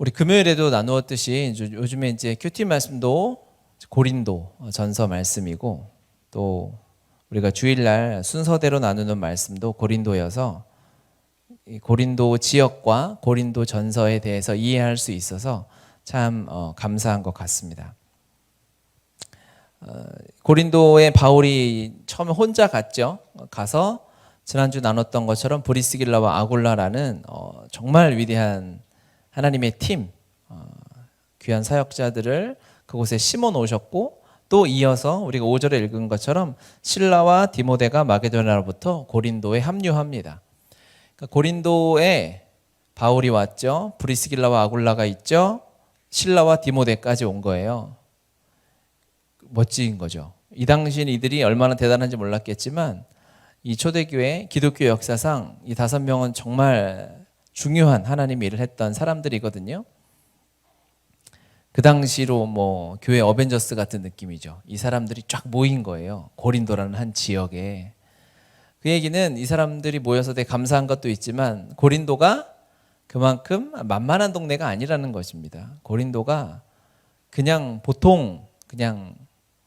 우리 금요일에도 나누었듯이 요즘에 이제 큐티 말씀도 고린도 전서 말씀이고, 또 우리가 주일날 순서대로 나누는 말씀도 고린도여서 이 고린도 지역과 고린도 전서에 대해서 이해할 수 있어서 참 감사한 것 같습니다. 고린도에 바울이 처음에 혼자 갔죠. 가서 지난주 나눴던 것처럼 브리스길라와 아굴라라는 정말 위대한 하나님의 팀, 귀한 사역자들을 그곳에 심어 놓으셨고, 또 이어서 우리가 5절에 읽은 것처럼 실라와 디모데가 마게도냐로부터 고린도에 합류합니다. 그러니까 고린도에 바울이 왔죠. 브리스길라와 아굴라가 있죠. 실라와 디모데까지 온 거예요. 멋진 거죠. 이 당시엔 이들이 얼마나 대단한지 몰랐겠지만 이 초대교회 기독교 역사상 이 5명은 정말 중요한 하나님의 일을 했던 사람들이거든요. 그 당시로 뭐 교회 어벤져스 같은 느낌이죠. 이 사람들이 쫙 모인 거예요. 고린도라는 한 지역에. 그 얘기는 이 사람들이 모여서 되게 감사한 것도 있지만 고린도가 그만큼 만만한 동네가 아니라는 것입니다. 고린도가 그냥 보통 그냥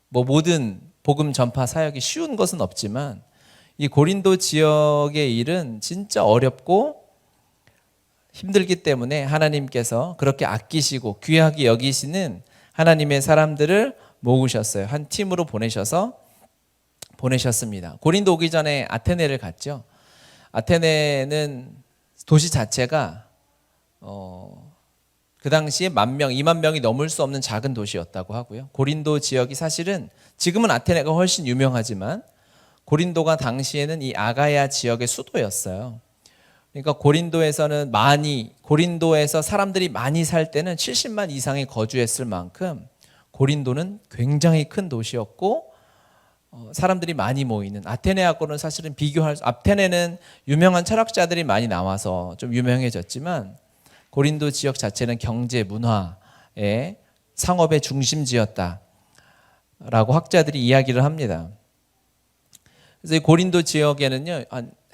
뭐 모든 복음 전파 사역이 쉬운 것은 없지만 이 고린도 지역의 일은 진짜 어렵고 힘들기 때문에 하나님께서 그렇게 아끼시고 귀하게 여기시는 하나님의 사람들을 모으셨어요. 한 팀으로 보내셨습니다. 고린도 오기 전에 아테네를 갔죠. 아테네는 도시 자체가 그 당시에 10,000명, 20,000명이 넘을 수 없는 작은 도시였다고 하고요. 고린도 지역이 사실은 지금은 아테네가 훨씬 유명하지만 고린도가 당시에는 이 아가야 지역의 수도였어요. 그러니까 고린도에서 사람들이 많이 살 때는 70만 이상이 거주했을 만큼 고린도는 굉장히 큰 도시였고 사람들이 많이 모이는, 아테네하고는 사실은 아테네는 유명한 철학자들이 많이 나와서 좀 유명해졌지만 고린도 지역 자체는 경제, 문화의 상업의 중심지였다라고 학자들이 이야기를 합니다. 그래서 이 고린도 지역에는요,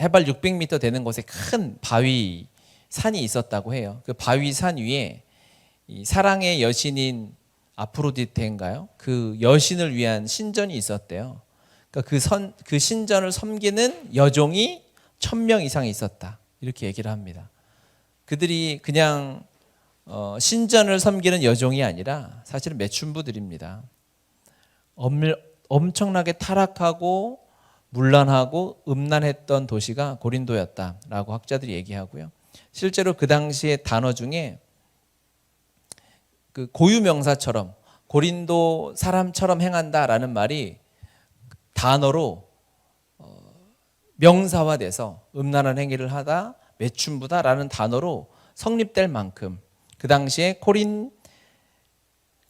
해발 600m 되는 곳에 큰 산이 있었다고 해요. 그 산 위에 이 사랑의 여신인 아프로디테인가요? 그 여신을 위한 신전이 있었대요. 그러니까 그 신전을 섬기는 여종이 1,000명 이상 있었다. 이렇게 얘기를 합니다. 그들이 그냥 신전을 섬기는 여종이 아니라 사실은 매춘부들입니다. 엄청나게 타락하고 문란하고 음란했던 도시가 고린도였다라고 학자들이 얘기하고요. 실제로 그 당시의 단어 중에 그 고유명사처럼 고린도 사람처럼 행한다라는 말이 단어로 명사화돼서 음란한 행위를 하다, 매춘부다라는 단어로 성립될 만큼 그 당시에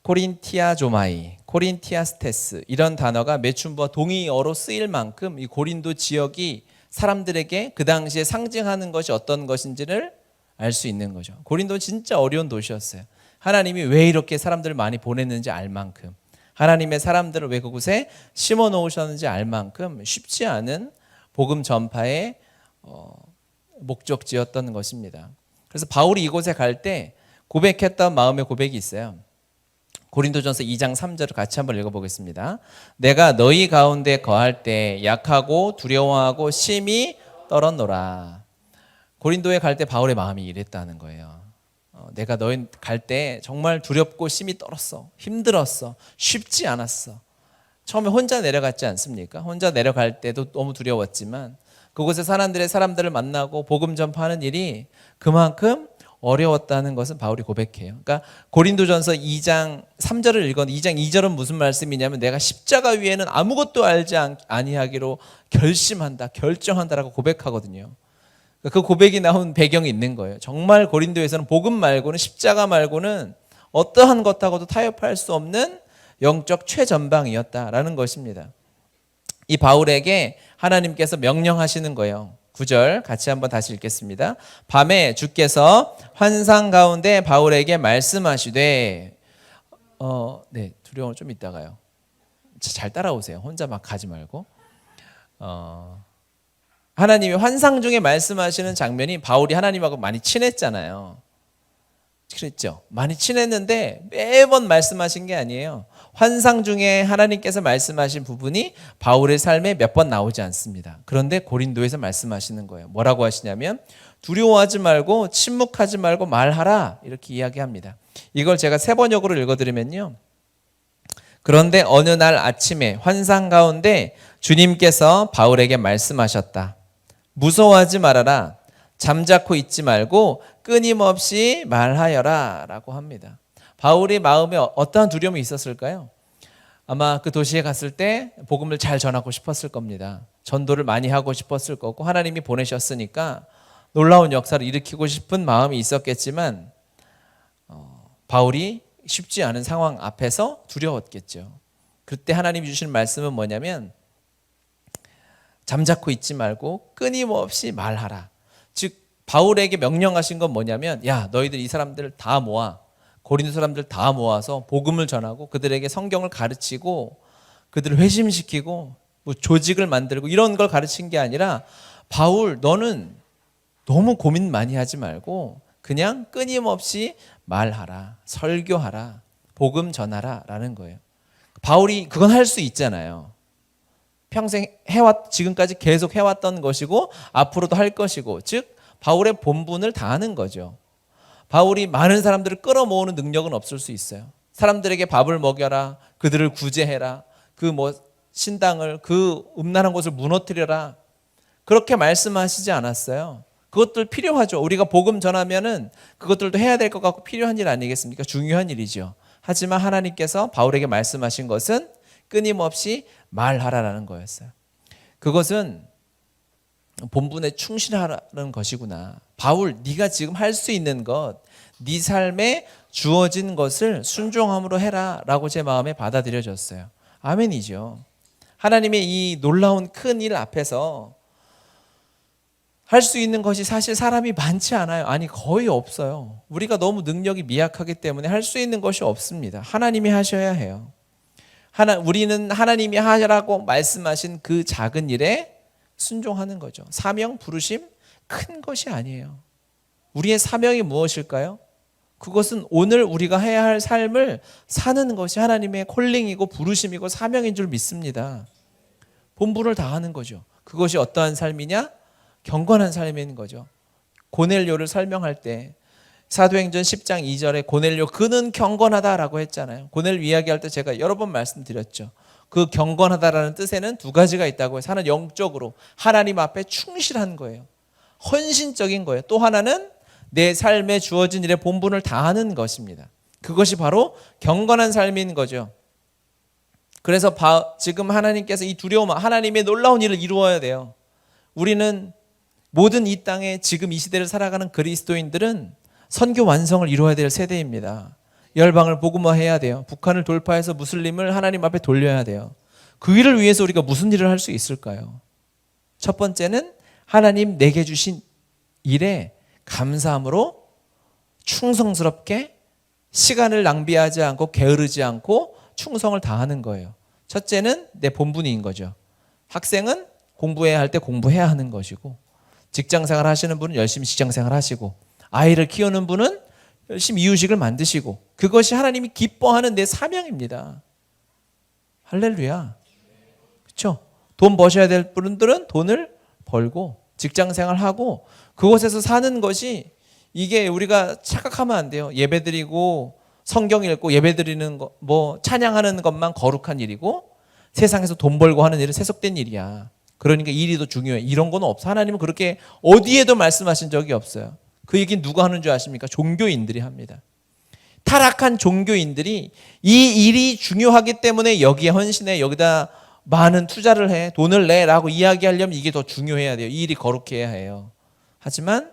코린티아조마이, 코린티아스테스 이런 단어가 매춘부와 동의어로 쓰일 만큼 이 고린도 지역이 사람들에게 그 당시에 상징하는 것이 어떤 것인지를 알 수 있는 거죠. 고린도는 진짜 어려운 도시였어요. 하나님이 왜 이렇게 사람들을 많이 보냈는지 알 만큼, 하나님의 사람들을 왜 그곳에 심어 놓으셨는지 알 만큼 쉽지 않은 복음 전파의 목적지였던 것입니다. 그래서 바울이 이곳에 갈 때 고백했던 마음의 고백이 있어요. 고린도전서 2장 3절을 같이 한번 읽어보겠습니다. 내가 너희 가운데 거할 때 약하고 두려워하고 심히 떨었노라. 고린도에 갈 때 바울의 마음이 이랬다는 거예요. 내가 너희 갈 때 정말 두렵고 심히 떨었어. 힘들었어. 쉽지 않았어. 처음에 혼자 내려갔지 않습니까? 혼자 내려갈 때도 너무 두려웠지만 그곳에 사람들을 만나고 복음 전파하는 일이 그만큼 어려웠다는 것은 바울이 고백해요. 그러니까 고린도전서 2장 3절을 읽었는데 2장 2절은 무슨 말씀이냐면 내가 십자가 위에는 아무것도 알지 아니하기로 결정한다라고 고백하거든요. 그 고백이 나온 배경이 있는 거예요. 정말 고린도에서는 복음 말고는, 십자가 말고는 어떠한 것하고도 타협할 수 없는 영적 최전방이었다라는 것입니다. 이 바울에게 하나님께서 명령하시는 거예요. 9절 같이 한번 다시 읽겠습니다. 밤에 주께서 환상 가운데 바울에게 말씀하시되 네, 두려움 좀 있다가요. 잘 따라오세요. 혼자 막 가지 말고. 하나님이 환상 중에 말씀하시는 장면이, 바울이 하나님하고 많이 친했잖아요. 그랬죠. 많이 친했는데 매번 말씀하신 게 아니에요. 환상 중에 하나님께서 말씀하신 부분이 바울의 삶에 몇 번 나오지 않습니다. 그런데 고린도에서 말씀하시는 거예요. 뭐라고 하시냐면 두려워하지 말고 침묵하지 말고 말하라 이렇게 이야기합니다. 이걸 제가 세 번역으로 읽어드리면요. 그런데 어느 날 아침에 환상 가운데 주님께서 바울에게 말씀하셨다. 무서워하지 말아라. 잠자코 있지 말고 끊임없이 말하여라 라고 합니다. 바울의 마음에 어떠한 두려움이 있었을까요? 아마 그 도시에 갔을 때 복음을 잘 전하고 싶었을 겁니다. 전도를 많이 하고 싶었을 거고 하나님이 보내셨으니까 놀라운 역사를 일으키고 싶은 마음이 있었겠지만 바울이 쉽지 않은 상황 앞에서 두려웠겠죠. 그때 하나님이 주신 말씀은 뭐냐면 잠자코 있지 말고 끊임없이 말하라. 즉 바울에게 명령하신 건 뭐냐면 야 너희들 이 사람들 다 모아 고린도 사람들 다 모아서 복음을 전하고 그들에게 성경을 가르치고 그들을 회심시키고 뭐 조직을 만들고 이런 걸 가르친 게 아니라 바울 너는 너무 고민 많이 하지 말고 그냥 끊임없이 말하라 설교하라 복음 전하라 라는 거예요. 바울이 그건 할 수 있잖아요. 평생 지금까지 계속 해왔던 것이고 앞으로도 할 것이고 즉 바울의 본분을 다하는 거죠. 바울이 많은 사람들을 끌어모으는 능력은 없을 수 있어요. 사람들에게 밥을 먹여라, 그들을 구제해라, 그 신당을 그 음란한 곳을 무너뜨려라 그렇게 말씀하시지 않았어요. 그것들 필요하죠. 우리가 복음 전하면은 그것들도 해야 될 것 같고 필요한 일 아니겠습니까? 중요한 일이죠. 하지만 하나님께서 바울에게 말씀하신 것은 끊임없이 말하라라는 거였어요. 그것은 본분에 충실하라는 것이구나. 바울, 네가 지금 할 수 있는 것, 네 삶에 주어진 것을 순종함으로 해라라고 제 마음에 받아들여졌어요. 아멘이죠. 하나님의 이 놀라운 큰 일 앞에서 할 수 있는 것이 사실 사람이 많지 않아요. 아니 거의 없어요. 우리가 너무 능력이 미약하기 때문에 할 수 있는 것이 없습니다. 하나님이 하셔야 해요. 우리는 하나님이 하라고 말씀하신 그 작은 일에 순종하는 거죠. 사명, 부르심 큰 것이 아니에요. 우리의 사명이 무엇일까요? 그것은 오늘 우리가 해야 할 삶을 사는 것이 하나님의 콜링이고 부르심이고 사명인 줄 믿습니다. 본분을 다하는 거죠. 그것이 어떠한 삶이냐? 경건한 삶인 거죠. 고넬료를 설명할 때 사도행전 10장 2절에 고넬료 그는 경건하다라고 했잖아요. 고넬료 이야기할 때 제가 여러 번 말씀드렸죠. 그 경건하다라는 뜻에는 두 가지가 있다고 해요. 하나는 영적으로 하나님 앞에 충실한 거예요. 헌신적인 거예요. 또 하나는 내 삶에 주어진 일에 본분을 다하는 것입니다. 그것이 바로 경건한 삶인 거죠. 그래서 지금 하나님께서 이 두려움, 하나님의 놀라운 일을 이루어야 돼요. 우리는 모든 이 땅에 지금 이 시대를 살아가는 그리스도인들은 선교 완성을 이루어야 될 세대입니다. 열방을 복음화해야 돼요. 북한을 돌파해서 무슬림을 하나님 앞에 돌려야 돼요. 그 일을 위해서 우리가 무슨 일을 할 수 있을까요? 첫 번째는 하나님 내게 주신 일에 감사함으로 충성스럽게 시간을 낭비하지 않고 게으르지 않고 충성을 다하는 거예요. 첫째는 내 본분인 거죠. 학생은 공부해야 할 때 공부해야 하는 것이고 직장생활 하시는 분은 열심히 직장생활 하시고 아이를 키우는 분은 열심히 이유식을 만드시고 그것이 하나님이 기뻐하는 내 사명입니다. 할렐루야. 그렇죠? 돈 버셔야 될 분들은 돈을 벌고 직장생활하고 그곳에서 사는 것이 이게 우리가 착각하면 안 돼요. 예배드리고 성경 읽고 예배드리는 거 찬양하는 것만 거룩한 일이고 세상에서 돈 벌고 하는 일은 세속된 일이야. 그러니까 일이 더 중요해. 이런 건 없어. 하나님은 그렇게 어디에도 말씀하신 적이 없어요. 그 얘기는 누가 하는 줄 아십니까? 종교인들이 합니다. 타락한 종교인들이 이 일이 중요하기 때문에 여기에 헌신해, 여기다 많은 투자를 해, 돈을 내라고 이야기하려면 이게 더 중요해야 돼요. 이 일이 거룩해야 해요. 하지만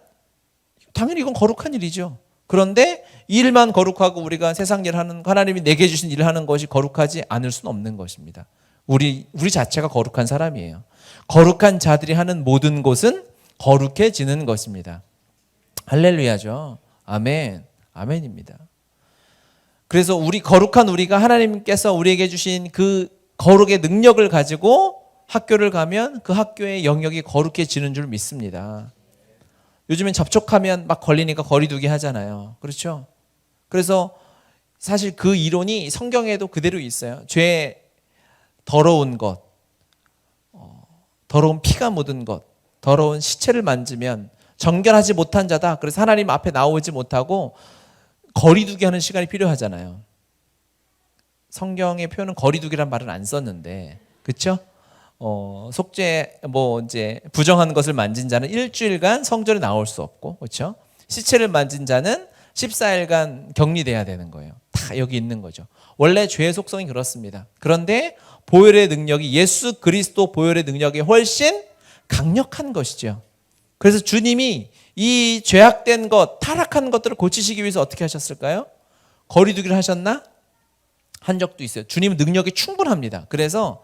당연히 이건 거룩한 일이죠. 그런데 일만 거룩하고 우리가 세상 일 하는 하나님이 내게 주신 일을 하는 것이 거룩하지 않을 수는 없는 것입니다. 우리 자체가 거룩한 사람이에요. 거룩한 자들이 하는 모든 것은 거룩해지는 것입니다. 할렐루야죠. 아멘. 아멘입니다. 그래서 거룩한 우리가 하나님께서 우리에게 주신 그 거룩의 능력을 가지고 학교를 가면 그 학교의 영역이 거룩해지는 줄 믿습니다. 요즘엔 접촉하면 막 걸리니까 거리두기 하잖아요. 그렇죠? 그래서 사실 그 이론이 성경에도 그대로 있어요. 죄 더러운 것, 더러운 피가 묻은 것, 더러운 시체를 만지면 정결하지 못한 자다. 그래서 하나님 앞에 나오지 못하고 거리두기 하는 시간이 필요하잖아요. 성경의 표현은 거리두기란 말은 안 썼는데, 그렇죠? 속죄 이제 부정한 것을 만진 자는 일주일간 성전에 나올 수 없고, 그렇죠? 시체를 만진 자는 14일간 격리돼야 되는 거예요. 다 여기 있는 거죠. 원래 죄의 속성이 그렇습니다. 그런데 보혈의 능력이, 예수 그리스도 보혈의 능력이 훨씬 강력한 것이죠. 그래서 주님이 이 죄악된 것, 타락한 것들을 고치시기 위해서 어떻게 하셨을까요? 거리두기를 하셨나? 한 적도 있어요. 주님은 능력이 충분합니다. 그래서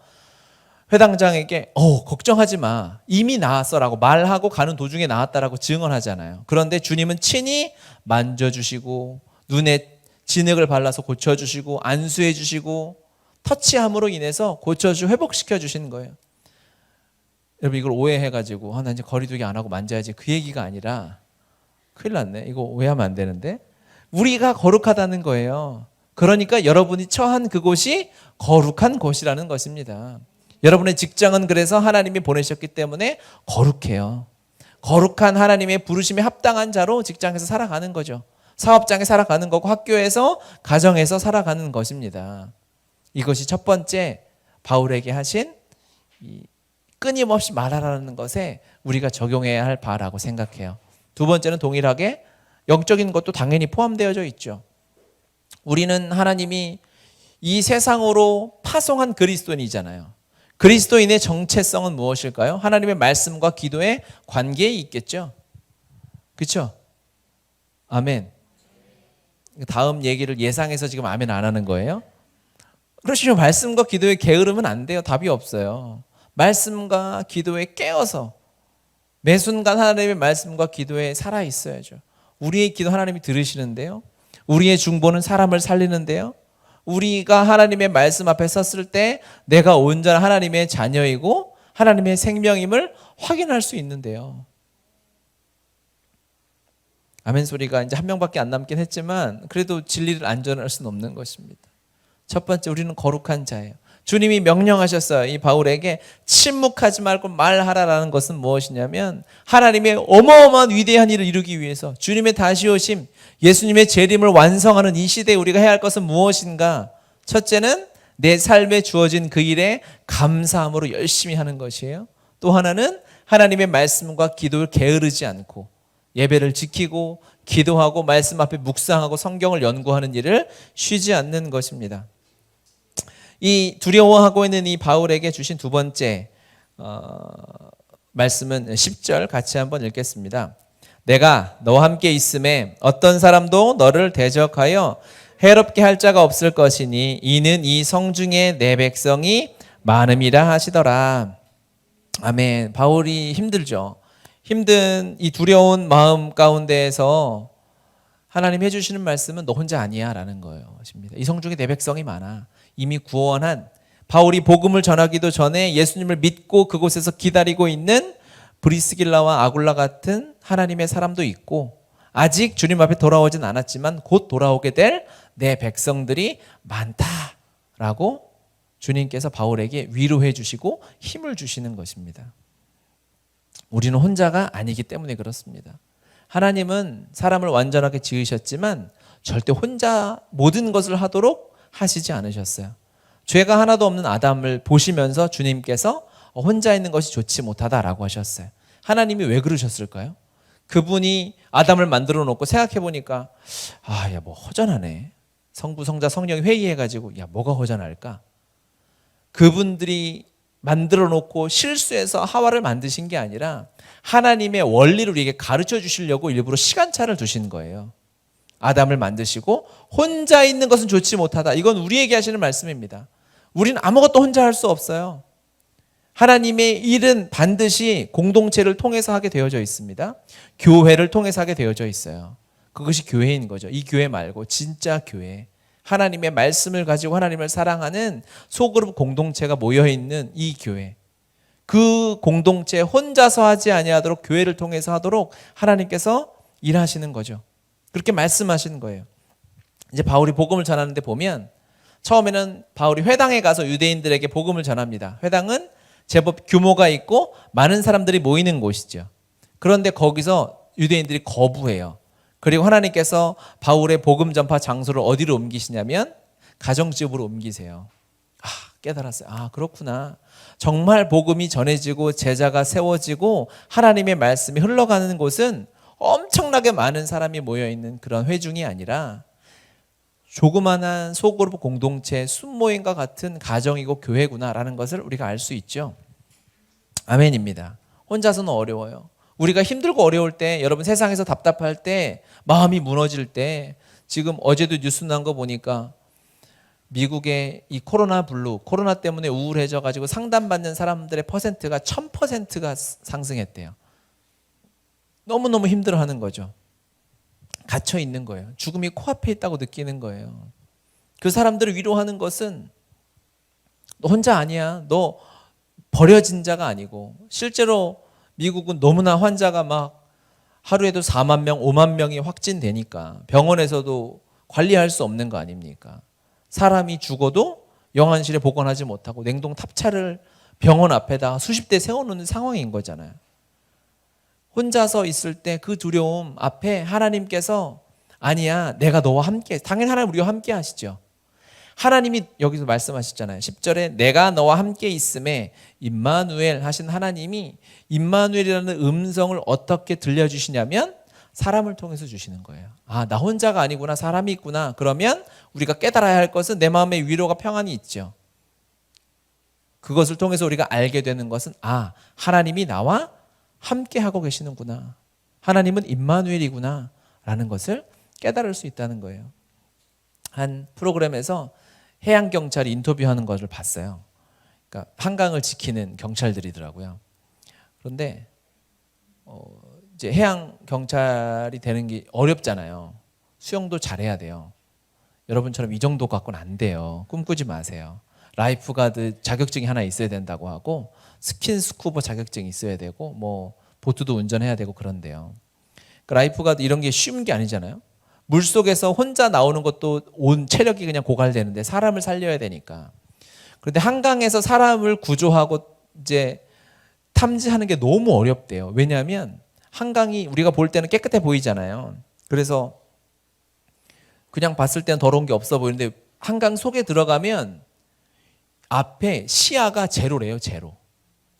회당장에게 걱정하지 마, 이미 나았어라고 말하고 가는 도중에 나았다라고 증언하잖아요. 그런데 주님은 친히 만져주시고 눈에 진흙을 발라서 고쳐주시고 안수해주시고 터치함으로 인해서 고쳐주고 회복시켜 주시는 거예요. 여러분, 이걸 오해해가지고 나 이제 거리두기 안 하고 만져야지, 그 얘기가 아니라, 큰일 났네, 이거 오해하면 안 되는데, 우리가 거룩하다는 거예요. 그러니까 여러분이 처한 그곳이 거룩한 곳이라는 것입니다. 여러분의 직장은 그래서 하나님이 보내셨기 때문에 거룩해요. 거룩한 하나님의 부르심에 합당한 자로 직장에서 살아가는 거죠. 사업장에 살아가는 거고 학교에서, 가정에서 살아가는 것입니다. 이것이 첫 번째 바울에게 하신 이 끊임없이 말하라는 것에 우리가 적용해야 할 바라고 생각해요. 두 번째는 동일하게 영적인 것도 당연히 포함되어져 있죠. 우리는 하나님이 이 세상으로 파송한 그리스도인이잖아요. 그리스도인의 정체성은 무엇일까요? 하나님의 말씀과 기도의 관계에 있겠죠. 그렇죠? 아멘. 다음 얘기를 예상해서 지금 아멘 안 하는 거예요? 그러시죠. 말씀과 기도에 게으르면 안 돼요. 답이 없어요. 말씀과 기도에 깨어서 매 순간 하나님의 말씀과 기도에 살아 있어야죠. 우리의 기도 하나님이 들으시는데요. 우리의 중보는 사람을 살리는데요. 우리가 하나님의 말씀 앞에 섰을 때 내가 온전한 하나님의 자녀이고 하나님의 생명임을 확인할 수 있는데요. 아멘 소리가 이제 한 명밖에 안 남긴 했지만 그래도 진리를 안전할 수는 없는 것입니다. 첫 번째, 우리는 거룩한 자예요. 주님이 명령하셨어요. 이 바울에게 침묵하지 말고 말하라라는 것은 무엇이냐면, 하나님의 어마어마한 위대한 일을 이루기 위해서 주님의 다시 오심, 예수님의 재림을 완성하는 이 시대에 우리가 해야 할 것은 무엇인가? 첫째는 내 삶에 주어진 그 일에 감사함으로 열심히 하는 것이에요. 또 하나는 하나님의 말씀과 기도를 게으르지 않고 예배를 지키고 기도하고 말씀 앞에 묵상하고 성경을 연구하는 일을 쉬지 않는 것입니다. 이 두려워하고 있는 이 바울에게 주신 두 번째 말씀은 10절 같이 한번 읽겠습니다. 내가 너와 함께 있음에 어떤 사람도 너를 대적하여 해롭게 할 자가 없을 것이니 이는 이 성중에 내 백성이 많음이라 하시더라. 아멘. 바울이 힘들죠. 힘든 이 두려운 마음 가운데에서 하나님 해주시는 말씀은 너 혼자 아니야 라는 거예요. 이 성중에 내 백성이 많아. 이미 구원한, 바울이 복음을 전하기도 전에 예수님을 믿고 그곳에서 기다리고 있는 브리스길라와 아굴라 같은 하나님의 사람도 있고, 아직 주님 앞에 돌아오진 않았지만 곧 돌아오게 될 내 백성들이 많다라고 주님께서 바울에게 위로해 주시고 힘을 주시는 것입니다. 우리는 혼자가 아니기 때문에 그렇습니다. 하나님은 사람을 완전하게 지으셨지만 절대 혼자 모든 것을 하도록 하시지 않으셨어요. 죄가 하나도 없는 아담을 보시면서 주님께서 혼자 있는 것이 좋지 못하다라고 하셨어요. 하나님이 왜 그러셨을까요? 그분이 아담을 만들어 놓고 생각해 보니까 뭐 허전하네. 성부, 성자, 성령이 회의해가지고 뭐가 허전할까? 그분들이 만들어 놓고 실수해서 하와를 만드신 게 아니라 하나님의 원리를 우리에게 가르쳐 주시려고 일부러 시간차를 두신 거예요. 아담을 만드시고 혼자 있는 것은 좋지 못하다. 이건 우리에게 하시는 말씀입니다. 우리는 아무것도 혼자 할 수 없어요. 하나님의 일은 반드시 공동체를 통해서 하게 되어져 있습니다. 교회를 통해서 하게 되어져 있어요. 그것이 교회인 거죠. 이 교회 말고 진짜 교회. 하나님의 말씀을 가지고 하나님을 사랑하는 소그룹 공동체가 모여있는 이 교회. 그 공동체 혼자서 하지 아니하도록 교회를 통해서 하도록 하나님께서 일하시는 거죠. 그렇게 말씀하시는 거예요. 이제 바울이 복음을 전하는데 보면 처음에는 바울이 회당에 가서 유대인들에게 복음을 전합니다. 회당은 제법 규모가 있고 많은 사람들이 모이는 곳이죠. 그런데 거기서 유대인들이 거부해요. 그리고 하나님께서 바울의 복음 전파 장소를 어디로 옮기시냐면 가정집으로 옮기세요. 깨달았어요. 그렇구나. 정말 복음이 전해지고 제자가 세워지고 하나님의 말씀이 흘러가는 곳은 엄청나게 많은 사람이 모여있는 그런 회중이 아니라 조그만한 소그룹 공동체, 순모임과 같은 가정이고 교회구나라는 것을 우리가 알 수 있죠. 아멘입니다. 혼자서는 어려워요. 우리가 힘들고 어려울 때, 여러분 세상에서 답답할 때, 마음이 무너질 때, 지금 어제도 뉴스 난 거 보니까 미국의 이 코로나 블루, 코로나 때문에 우울해져 가지고 상담받는 사람들의 퍼센트가 1000%가 상승했대요. 너무너무 힘들어하는 거죠. 갇혀 있는 거예요. 죽음이 코앞에 있다고 느끼는 거예요. 그 사람들을 위로하는 것은 너 혼자 아니야. 너 버려진 자가 아니고, 실제로 미국은 너무나 환자가 막 하루에도 4만 명, 5만 명이 확진되니까 병원에서도 관리할 수 없는 거 아닙니까? 사람이 죽어도 영안실에 보관하지 못하고 냉동 탑차를 병원 앞에다 수십 대 세워놓는 상황인 거잖아요. 혼자서 있을 때 그 두려움 앞에 하나님께서 아니야, 내가 너와 함께, 당연히 하나님 우리와 함께 하시죠. 하나님이 여기서 말씀하셨잖아요. 10절에 내가 너와 함께 있음에 임마누엘 하신 하나님이 임마누엘이라는 음성을 어떻게 들려주시냐면 사람을 통해서 주시는 거예요. 나 혼자가 아니구나, 사람이 있구나. 그러면 우리가 깨달아야 할 것은 내 마음에 위로가 평안이 있죠. 그것을 통해서 우리가 알게 되는 것은 하나님이 나와 함께 하고 계시는구나. 하나님은 임마누엘이구나 라는 것을 깨달을 수 있다는 거예요. 한 프로그램에서 해양경찰이 인터뷰하는 것을 봤어요. 그러니까 한강을 지키는 경찰들이더라고요. 그런데 이제 해양경찰이 되는 게 어렵잖아요. 수영도 잘해야 돼요. 여러분처럼 이 정도 갖고는 안 돼요. 꿈꾸지 마세요. 라이프가드 자격증이 하나 있어야 된다고 하고 스킨스쿠버 자격증이 있어야 되고 뭐 보트도 운전해야 되고 그런데요. 그러니까 라이프가드 이런 게 쉬운 게 아니잖아요. 물속에서 혼자 나오는 것도 온 체력이 그냥 고갈되는데 사람을 살려야 되니까. 그런데 한강에서 사람을 구조하고 이제 탐지하는 게 너무 어렵대요. 왜냐하면 한강이 우리가 볼 때는 깨끗해 보이잖아요. 그래서 그냥 봤을 때는 더러운 게 없어 보이는데 한강 속에 들어가면 앞에 시야가 제로래요. 제로.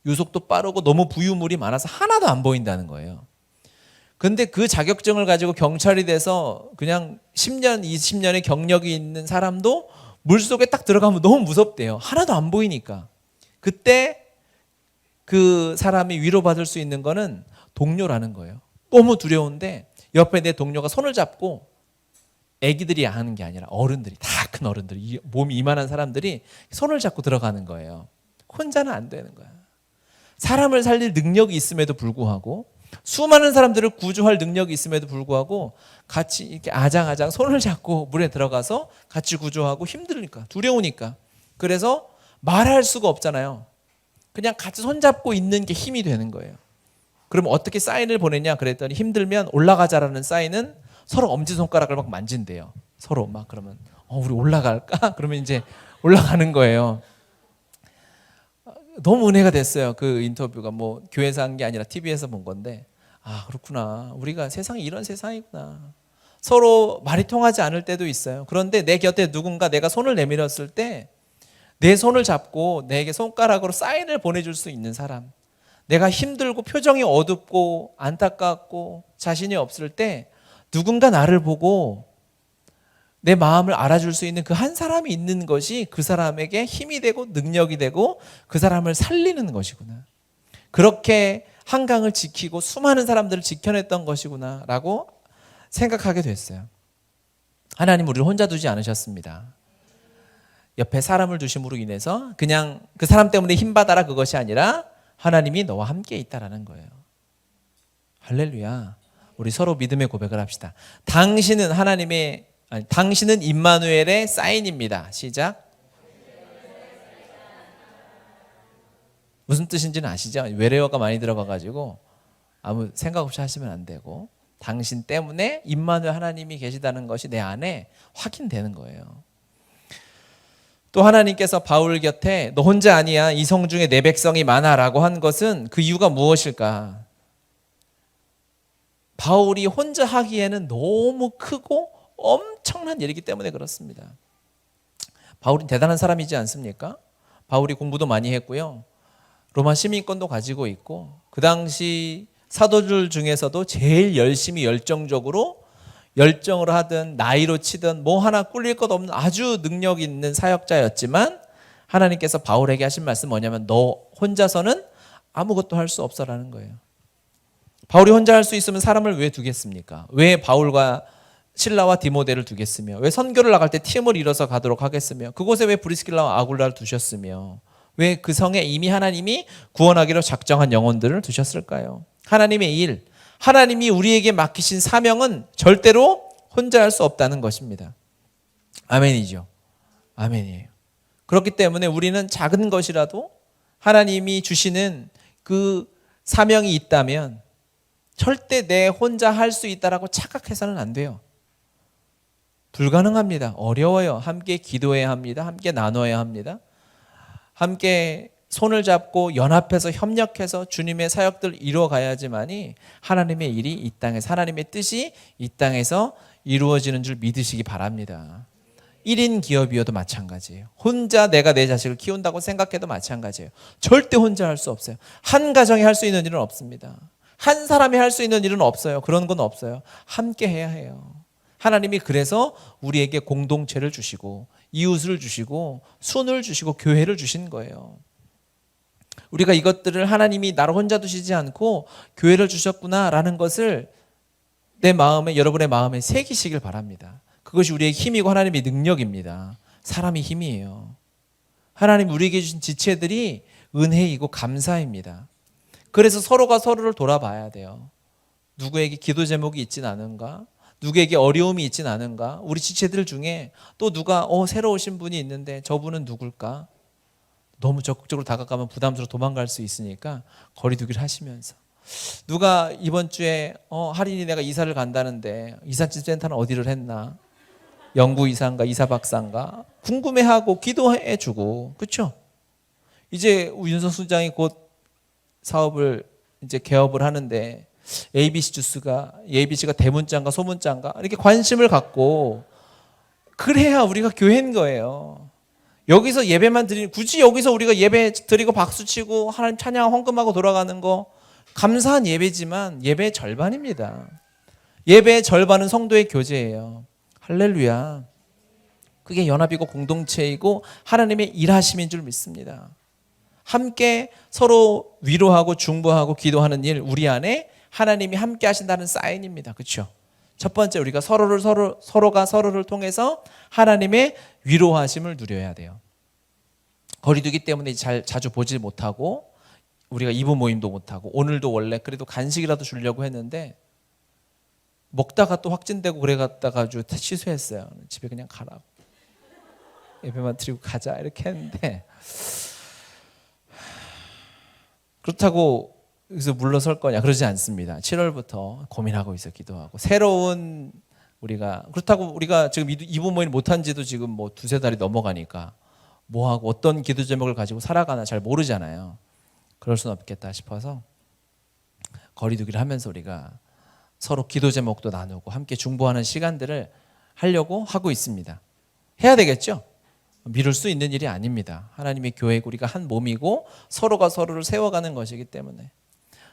유속도 빠르고 너무 부유물이 많아서 하나도 안 보인다는 거예요. 근데 그 자격증을 가지고 경찰이 돼서 그냥 10년, 20년의 경력이 있는 사람도 물속에 딱 들어가면 너무 무섭대요. 하나도 안 보이니까. 그때 그 사람이 위로받을 수 있는 거는 동료라는 거예요. 너무 두려운데 옆에 내 동료가 손을 잡고, 애기들이 하는 게 아니라 어른들이, 다 큰 어른들이, 몸이 이만한 사람들이 손을 잡고 들어가는 거예요. 혼자는 안 되는 거야. 사람을 살릴 능력이 있음에도 불구하고, 수많은 사람들을 구조할 능력이 있음에도 불구하고 같이 이렇게 아장아장 손을 잡고 물에 들어가서 같이 구조하고, 힘드니까, 두려우니까. 그래서 말할 수가 없잖아요. 그냥 같이 손잡고 있는 게 힘이 되는 거예요. 그럼 어떻게 사인을 보내냐 그랬더니, 힘들면 올라가자라는 사인은 서로 엄지손가락을 막 만진대요. 서로 막. 그러면 우리 올라갈까? 그러면 이제 올라가는 거예요. 너무 은혜가 됐어요. 그 인터뷰가 뭐 교회에서 한 게 아니라 TV에서 본 건데, 그렇구나. 우리가 세상이 이런 세상이구나. 서로 말이 통하지 않을 때도 있어요. 그런데 내 곁에 누군가 내가 손을 내밀었을 때 내 손을 잡고 내게 손가락으로 사인을 보내줄 수 있는 사람, 내가 힘들고 표정이 어둡고 안타깝고 자신이 없을 때 누군가 나를 보고 내 마음을 알아줄 수 있는 그 한 사람이 있는 것이 그 사람에게 힘이 되고 능력이 되고 그 사람을 살리는 것이구나. 그렇게 한강을 지키고 수많은 사람들을 지켜냈던 것이구나 라고 생각하게 됐어요. 하나님 우리를 혼자 두지 않으셨습니다. 옆에 사람을 두심으로 인해서 그냥 그 사람 때문에 힘받아라 그것이 아니라 하나님이 너와 함께 있다라는 거예요. 할렐루야. 우리 서로 믿음의 고백을 합시다. 당신은 당신은 임마누엘의 사인입니다. 시작. 무슨 뜻인지는 아시죠? 외래어가 많이 들어가가지고 아무 생각 없이 하시면 안 되고, 당신 때문에 임마누엘 하나님이 계시다는 것이 내 안에 확인되는 거예요. 또 하나님께서 바울 곁에 너 혼자 아니야, 이성 중에 내 백성이 많아라고 한 것은 그 이유가 무엇일까? 바울이 혼자 하기에는 너무 크고 엄청난 일이기 때문에 그렇습니다. 바울은 대단한 사람이지 않습니까? 바울이 공부도 많이 했고요. 로마 시민권도 가지고 있고 그 당시 사도들 중에서도 제일 열심히 열정으로 하든 나이로 치든 뭐 하나 꿀릴 것 없는 아주 능력 있는 사역자였지만 하나님께서 바울에게 하신 말씀 뭐냐면 너 혼자서는 아무것도 할 수 없어라는 거예요. 바울이 혼자 할 수 있으면 사람을 왜 두겠습니까? 왜 바울과 실라와 디모데를 두겠으며 왜 선교를 나갈 때 팀을 이뤄서 가도록 하겠으며 그곳에 왜 브리스길라와 아굴라를 두셨으며 왜 그 성에 이미 하나님이 구원하기로 작정한 영혼들을 두셨을까요? 하나님의 일, 하나님이 우리에게 맡기신 사명은 절대로 혼자 할 수 없다는 것입니다. 아멘이죠. 아멘이에요. 그렇기 때문에 우리는 작은 것이라도 하나님이 주시는 그 사명이 있다면 절대 내 혼자 할 수 있다라고 착각해서는 안 돼요. 불가능합니다. 어려워요. 함께 기도해야 합니다. 함께 나눠야 합니다. 함께 손을 잡고 연합해서 협력해서 주님의 사역들을 이루어가야지만이 하나님의 일이 이 땅에서 하나님의 뜻이 이 땅에서 이루어지는 줄 믿으시기 바랍니다. 1인 기업이어도 마찬가지예요. 혼자 내가 내 자식을 키운다고 생각해도 마찬가지예요. 절대 혼자 할 수 없어요. 한 가정이 할 수 있는 일은 없습니다. 한 사람이 할 수 있는 일은 없어요. 그런 건 없어요. 함께 해야 해요. 하나님이 그래서 우리에게 공동체를 주시고 이웃을 주시고 손을 주시고 교회를 주신 거예요. 우리가 이것들을 하나님이 나를 혼자 두시지 않고 교회를 주셨구나라는 것을 내 마음에, 여러분의 마음에 새기시길 바랍니다. 그것이 우리의 힘이고 하나님의 능력입니다. 사람이 힘이에요. 하나님 우리에게 주신 지체들이 은혜이고 감사입니다. 그래서 서로가 서로를 돌아봐야 돼요. 누구에게 기도 제목이 있진 않은가? 누구에게 어려움이 있진 않은가? 우리 지체들 중에 또 누가 새로 오신 분이 있는데 저분은 누굴까? 너무 적극적으로 다가가면 부담스러워 도망갈 수 있으니까 거리두기를 하시면서 누가 이번 주에 할인이 내가 이사를 간다는데 이삿짐 센터는 어디를 했나? 영구 이사인가 이사 박사인가? 궁금해하고 기도해주고 그렇죠? 이제 윤석 수장이 곧 사업을 이제 개업을 하는데 ABC가 대문자인가 소문자인가 이렇게 관심을 갖고 그래야 우리가 교회인 거예요. 여기서 예배만 드리는 굳이 여기서 우리가 예배 드리고 박수치고 하나님 찬양 헌금하고 돌아가는 거 감사한 예배지만 예배의 절반입니다. 예배의 절반은 성도의 교제예요. 할렐루야. 그게 연합이고 공동체이고 하나님의 일하심인 줄 믿습니다. 함께 서로 위로하고 중보하고 기도하는 일 우리 안에 하나님이 함께 하신다는 사인입니다. 그렇죠? 첫 번째 우리가 서로가 서로를 통해서 하나님의 위로하심을 누려야 돼요. 거리두기 때문에 자주 보지 못하고 우리가 이부 모임도 못하고 오늘도 원래 그래도 간식이라도 주려고 했는데 먹다가 또 확진되고 그래 갔다가 취소했어요. 집에 그냥 가라고. 예배만 드리고 가자 이렇게 했는데 그렇다고 여기서 물러설 거냐 그러지 않습니다. 7월부터 고민하고 있어 기도하고 새로운 그렇다고 우리가 지금 이부 모임 못한 지도 지금 뭐 두세 달이 넘어가니까 뭐하고 어떤 기도 제목을 가지고 살아가나 잘 모르잖아요. 그럴 수는 없겠다 싶어서 거리두기를 하면서 우리가 서로 기도 제목도 나누고 함께 중보하는 시간들을 하려고 하고 있습니다. 해야 되겠죠? 미룰 수 있는 일이 아닙니다. 하나님의 교회고 우리가 한 몸이고 서로가 서로를 세워가는 것이기 때문에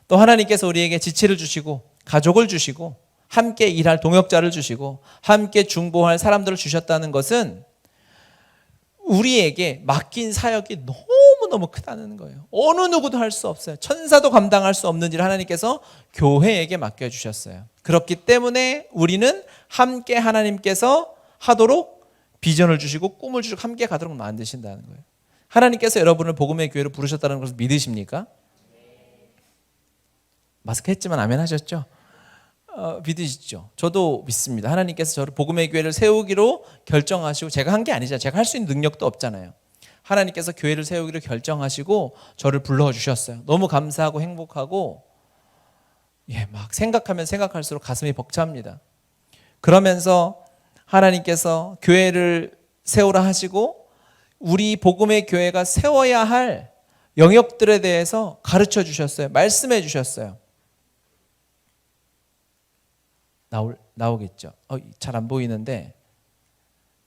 또 하나님께서 우리에게 지체를 주시고 가족을 주시고 함께 일할 동역자를 주시고 함께 중보할 사람들을 주셨다는 것은 우리에게 맡긴 사역이 너무너무 크다는 거예요. 어느 누구도 할 수 없어요. 천사도 감당할 수 없는 일을 하나님께서 교회에게 맡겨주셨어요. 그렇기 때문에 우리는 함께 하나님께서 하도록 비전을 주시고 꿈을 주시고 함께 가도록 만드신다는 거예요. 하나님께서 여러분을 복음의 교회로 부르셨다는 것을 믿으십니까? 마스크 했지만 아멘 하셨죠? 믿으시죠? 저도 믿습니다. 하나님께서 저를 복음의 교회를 세우기로 결정하시고 제가 한 게 아니잖아요. 제가 할 수 있는 능력도 없잖아요. 하나님께서 교회를 세우기로 결정하시고 저를 불러주셨어요. 너무 감사하고 행복하고 막 생각하면 생각할수록 가슴이 벅찹니다. 그러면서 하나님께서 교회를 세우라 하시고 우리 복음의 교회가 세워야 할 영역들에 대해서 가르쳐 주셨어요. 말씀해 주셨어요. 나오겠죠. 잘 안 보이는데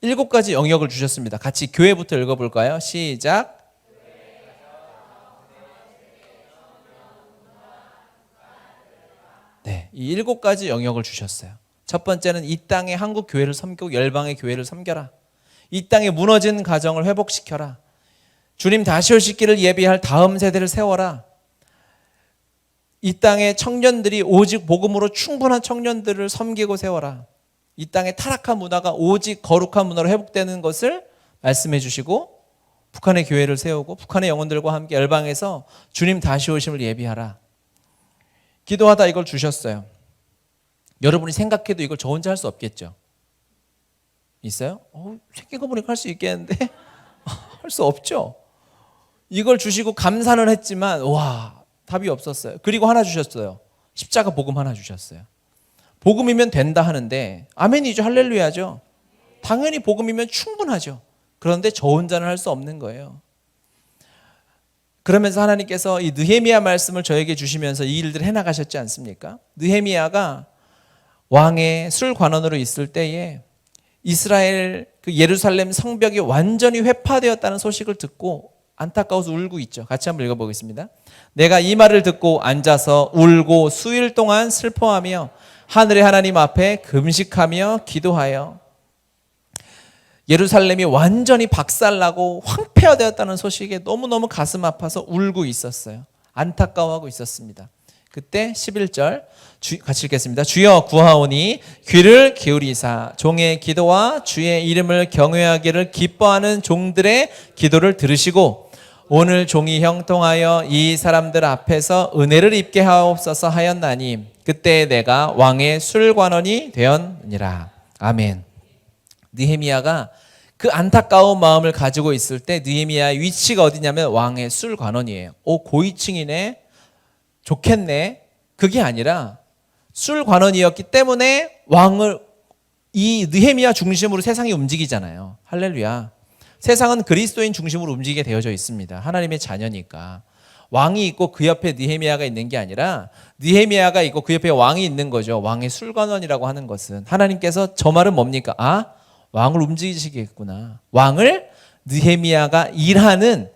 7가지 영역을 주셨습니다. 같이 교회부터 읽어볼까요? 시작. 네, 이 7가지 영역을 주셨어요. 첫 번째는 이 땅의 한국 교회를 섬기고 열방의 교회를 섬겨라. 이 땅에 무너진 가정을 회복시켜라. 주님 다시 오실 길을 예비할 다음 세대를 세워라. 이 땅의 청년들이 오직 복음으로 충분한 청년들을 섬기고 세워라. 이 땅의 타락한 문화가 오직 거룩한 문화로 회복되는 것을 말씀해 주시고 북한의 교회를 세우고 북한의 영혼들과 함께 열방에서 주님 다시 오심을 예비하라. 기도하다 이걸 주셨어요. 여러분이 생각해도 이걸 저 혼자 할 수 없겠죠? 있어요? 생긴 거 보니까 할 수 있겠는데 할 수 없죠. 이걸 주시고 감사는 했지만 답이 없었어요. 그리고 하나 주셨어요. 십자가 복음 하나 주셨어요. 복음이면 된다 하는데 아멘이죠. 할렐루야죠. 당연히 복음이면 충분하죠. 그런데 저 혼자는 할 수 없는 거예요. 그러면서 하나님께서 이 느헤미야 말씀을 저에게 주시면서 이 일들을 해나가셨지 않습니까? 느헤미야가 왕의 술관원으로 있을 때에 이스라엘 그 예루살렘 성벽이 완전히 회파되었다는 소식을 듣고 안타까워서 울고 있죠. 같이 한번 읽어보겠습니다. 내가 이 말을 듣고 앉아서 울고 수일 동안 슬퍼하며 하늘의 하나님 앞에 금식하며 기도하여 예루살렘이 완전히 박살나고 황폐화되었다는 소식에 너무너무 가슴 아파서 울고 있었어요. 안타까워하고 있었습니다. 그때 11절 같이 읽겠습니다. 주여 구하오니 귀를 기울이사 종의 기도와 주의 이름을 경외하기를 기뻐하는 종들의 기도를 들으시고 오늘 종이 형통하여 이 사람들 앞에서 은혜를 입게 하옵소서 하였나니 그때 내가 왕의 술관원이 되었느니라. 아멘. 느헤미야가 그 안타까운 마음을 가지고 있을 때 느헤미야의 위치가 어디냐면 왕의 술관원이에요. 고위층이네. 좋겠네. 그게 아니라 술관원이었기 때문에 왕을 이 느헤미야 중심으로 세상이 움직이잖아요. 할렐루야. 세상은 그리스도인 중심으로 움직이게 되어져 있습니다. 하나님의 자녀니까. 왕이 있고 그 옆에 느헤미야가 있는 게 아니라 느헤미야가 있고 그 옆에 왕이 있는 거죠. 왕의 술관원이라고 하는 것은 하나님께서 저 말은 뭡니까? 왕을 움직이시겠구나. 왕을 느헤미야가 일하는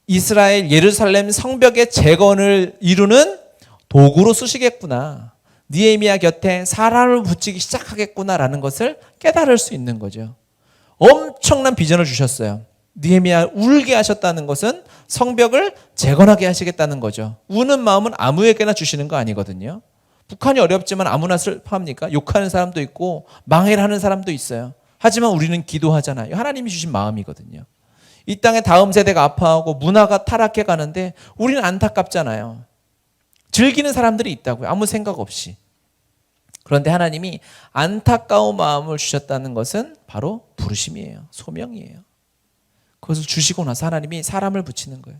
이스라엘 예루살렘 성벽의 재건을 이루는 도구로 쓰시겠구나. 느헤미야 곁에 사람을 붙이기 시작하겠구나라는 것을 깨달을 수 있는 거죠. 엄청난 비전을 주셨어요. 느헤미야 울게 하셨다는 것은 성벽을 재건하게 하시겠다는 거죠. 우는 마음은 아무에게나 주시는 거 아니거든요. 북한이 어렵지만 아무나 슬퍼합니까? 욕하는 사람도 있고 망해를 하는 사람도 있어요. 하지만 우리는 기도하잖아요. 하나님이 주신 마음이거든요. 이 땅에 다음 세대가 아파하고 문화가 타락해 가는데 우리는 안타깝잖아요. 즐기는 사람들이 있다고요. 아무 생각 없이. 그런데 하나님이 안타까운 마음을 주셨다는 것은 바로 부르심이에요. 소명이에요. 그것을 주시고 나서 하나님이 사람을 붙이는 거예요.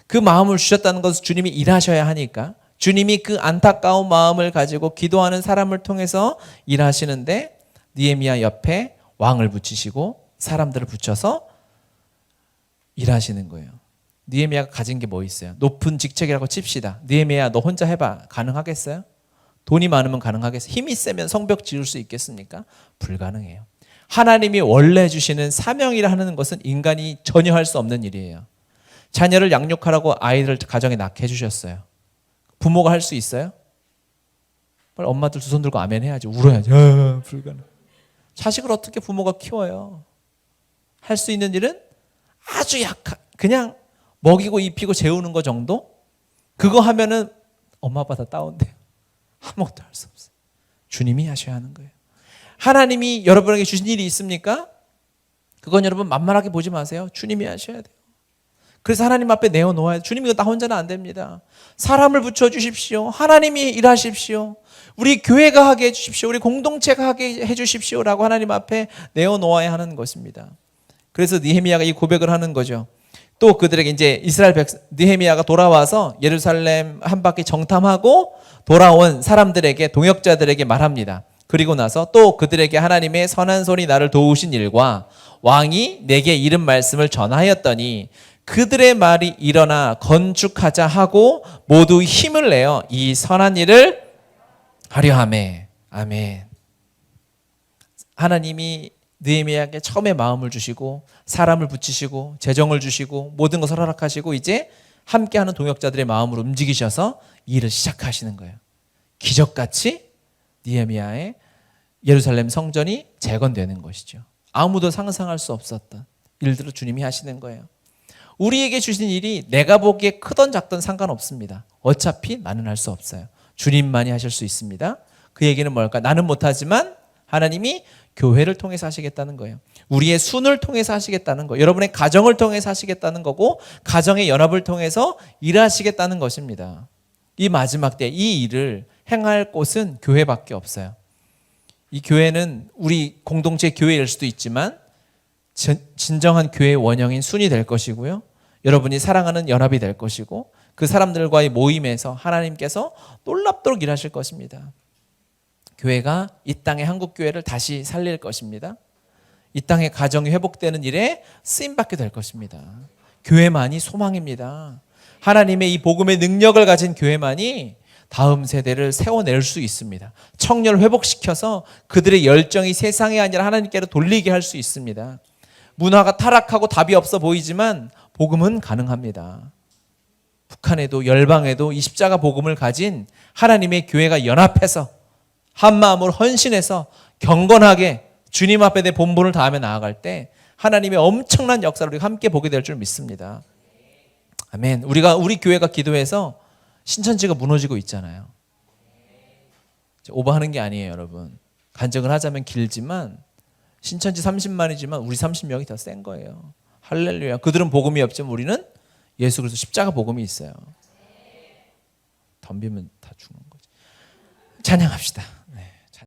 그 마음을 주셨다는 것은 주님이 일하셔야 하니까 주님이 그 안타까운 마음을 가지고 기도하는 사람을 통해서 일하시는데 느헤미야 옆에 왕을 붙이시고 사람들을 붙여서 일하시는 거예요. 느헤미야가 가진 게 뭐 있어요? 높은 직책이라고 칩시다. 느헤미야 너 혼자 해봐. 가능하겠어요? 돈이 많으면 가능하겠어요? 힘이 세면 성벽 지을 수 있겠습니까? 불가능해요. 하나님이 원래 주시는 사명이라 하는 것은 인간이 전혀 할 수 없는 일이에요. 자녀를 양육하라고 아이를 가정에 낳게 해주셨어요. 부모가 할 수 있어요? 빨리 엄마들 두 손 들고 아멘 해야지. 울어야지. 불가능. 자식을 어떻게 부모가 키워요? 할 수 있는 일은 아주 그냥 먹이고 입히고 재우는 거 정도? 그거 하면은 엄마 아빠 다 다운돼요. 아무것도 할 수 없어요. 주님이 하셔야 하는 거예요. 하나님이 여러분에게 주신 일이 있습니까? 그건 여러분 만만하게 보지 마세요. 주님이 하셔야 돼요. 그래서 하나님 앞에 내어놓아야 돼요. 주님 이거 나 혼자는 안 됩니다. 사람을 붙여주십시오. 하나님이 일하십시오. 우리 교회가 하게 해주십시오. 우리 공동체가 하게 해주십시오라고 하나님 앞에 내어놓아야 하는 것입니다. 그래서 느헤미야가 이 고백을 하는 거죠. 또 그들에게 이제 이스라엘 느헤미야가 돌아와서 예루살렘 한 바퀴 정탐하고 돌아온 사람들에게, 동역자들에게 말합니다. 그리고 나서 또 그들에게 하나님의 선한 손이 나를 도우신 일과 왕이 내게 이른 말씀을 전하였더니 그들의 말이 일어나 건축하자 하고 모두 힘을 내어 이 선한 일을 하려 하매. 아멘. 하나님이 느헤미야에게 처음에 마음을 주시고 사람을 붙이시고 재정을 주시고 모든 것을 허락하시고 이제 함께하는 동역자들의 마음으로 움직이셔서 일을 시작하시는 거예요. 기적같이 느헤미야의 예루살렘 성전이 재건되는 것이죠. 아무도 상상할 수 없었던 일들을 주님이 하시는 거예요. 우리에게 주신 일이 내가 보기에 크던 작던 상관없습니다. 어차피 나는 할 수 없어요. 주님만이 하실 수 있습니다. 그 얘기는 뭘까? 나는 못하지만 하나님이 교회를 통해서 하시겠다는 거예요. 우리의 순을 통해서 하시겠다는 거예요. 여러분의 가정을 통해서 하시겠다는 거고 가정의 연합을 통해서 일하시겠다는 것입니다. 이 마지막 때 이 일을 행할 곳은 교회밖에 없어요. 이 교회는 우리 공동체 교회일 수도 있지만 진정한 교회의 원형인 순이 될 것이고요. 여러분이 사랑하는 연합이 될 것이고 그 사람들과의 모임에서 하나님께서 놀랍도록 일하실 것입니다. 교회가 이 땅의 한국 교회를 다시 살릴 것입니다. 이 땅의 가정이 회복되는 일에 쓰임받게 될 것입니다. 교회만이 소망입니다. 하나님의 이 복음의 능력을 가진 교회만이 다음 세대를 세워낼 수 있습니다. 청년을 회복시켜서 그들의 열정이 세상이 아니라 하나님께로 돌리게 할 수 있습니다. 문화가 타락하고 답이 없어 보이지만 복음은 가능합니다. 북한에도 열방에도 이 십자가 복음을 가진 하나님의 교회가 연합해서 한마음으로 헌신해서 경건하게 주님 앞에 내 본분을 다하며 나아갈 때 하나님의 엄청난 역사를 우리가 함께 보게 될 줄 믿습니다. 아멘. 우리 교회가 기도해서 신천지가 무너지고 있잖아요. 오버하는 게 아니에요, 여러분. 간증을 하자면 길지만 신천지 30만이지만 우리 30명이 더 센 거예요. 할렐루야. 그들은 복음이 없지만 우리는 예수 그리스도 십자가 복음이 있어요. 덤비면 다 죽는 거지. 찬양합시다. 네.